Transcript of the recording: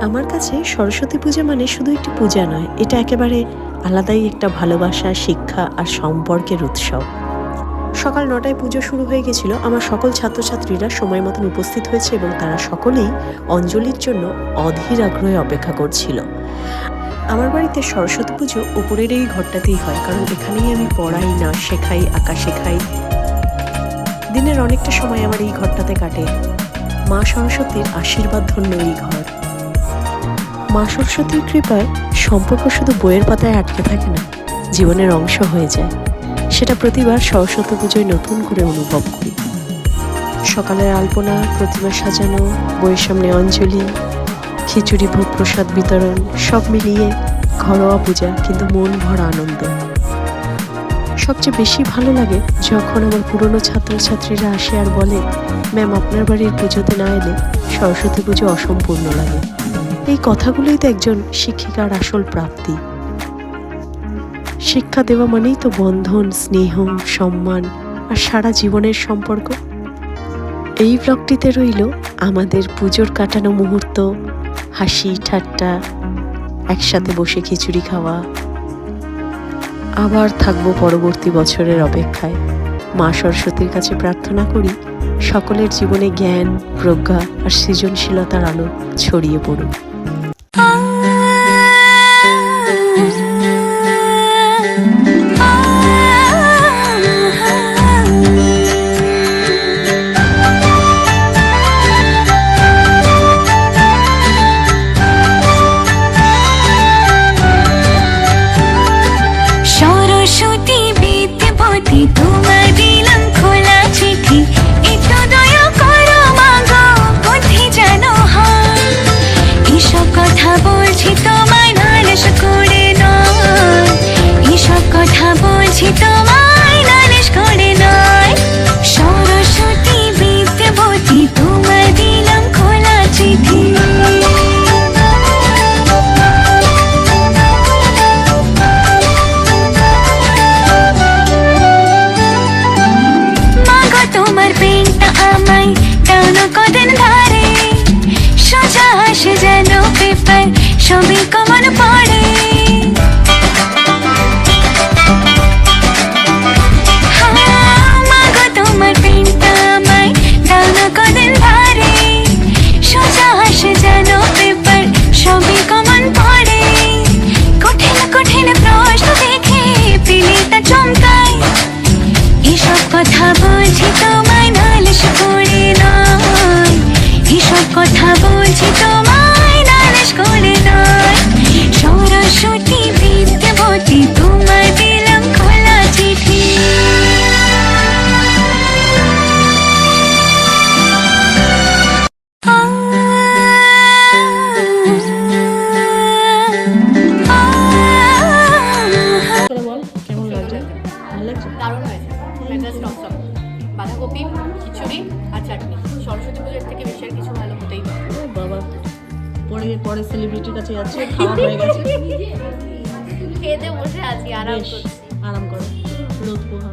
আমার কাছে সরস্বতী পূজা মানে শুধু একটি পূজা নয়, এটা একেবারে আলাদাই একটা ভালোবাসা, শিক্ষা আর সম্পর্কের উৎসব। সকাল ৯টায় পুজো শুরু হয়ে গেছিল। আমার সকল ছাত্রছাত্রীরা সময় মতন উপস্থিত হয়েছে এবং তারা সকলেই অঞ্জলির জন্য অধীর আগ্রহে অপেক্ষা করছিল। আমার বাড়িতে সরস্বতী পুজো উপরের এই ঘরটাতেই হয়, কারণ এখানেই আমি পড়াই, নাচ শেখাই, আঁকা শেখাই। দিনের অনেকটা সময় আমার এই ঘরটাতে কাটে। মা সরস্বতীর আশীর্বাদ ধন্য এই ঘর। মা সরস্বতীর কৃপায় সম্পর্ক শুধু বইয়ের পাতায় আটকে থাকে না, জীবনের অংশ হয়ে যায়। সেটা প্রতিবার সরস্বতী পুজোয় নতুন করে অনুভব করি। সকালের আলপনা, প্রতিমা সাজানো, বইয়ের সামনে অঞ্জলি, খিচুড়ি, ভোগ প্রসাদ বিতরণ, সব মিলিয়ে ঘরোয়া পূজা, কিন্তু মন ভরা আনন্দ। সবচেয়ে বেশি ভালো লাগে যখন আমার পুরনো ছাত্রছাত্রীরা আসে আর বলে, ম্যাম, আপনার বাড়ির পুজোতে না এলে সরস্বতী পুজো অসম্পূর্ণ লাগে। এই কথাগুলোই তো একজন শিক্ষিকার আসল প্রাপ্তি। শিক্ষা দেওয়া মানেই তো বন্ধন, স্নেহ, সম্মান আর সারা জীবনের সম্পর্ক। এই ব্লগটিতে রইল আমাদের পুজোর কাটানো মুহূর্ত, হাসি ঠাট্টা, একসাথে বসে খিচুড়ি খাওয়া। আবার থাকবো পরবর্তী বছরের অপেক্ষায়। মা সরস্বতীর কাছে প্রার্থনা করি সকলের জীবনে জ্ঞান, প্রজ্ঞা আর সৃজনশীলতার আলো ছড়িয়ে পড়ুক। সবই কমন পড়ে, মাগো তোমার প্রেমটা আমায় দাও না কদিন ধরে। সোজা হাসে যেন পেপার, সবই কমন পড়ে। কঠিন কঠিন প্রশ্ন দেখে পেলে তা চমকায়। এসব কথা বলছি তোমায় নালিশ করে নয়, এসব কথা বলছি তোমায় নালিশ করে নয়। সরস্বতী বিদ্যাবতী তোমায় দিলাম খোলা চিঠি। বল, কেমন লাগছে? ভালো লাগছে? দারুণ হয়েছে। মেজাজ টকটক, বাঁধাকপি, খিচুড়ি আর চাটনি। সরস্বতী পুজোর থেকে বেশি আর কিছু ভালো হতেই পারে না। বাবা, পরে সেলিব্রিটির কাছে যাচ্ছে, খাওয়া হয়ে গেছে, খেতে বসে আছি, আরাম করছি। আরাম করো, রোদ পোহা।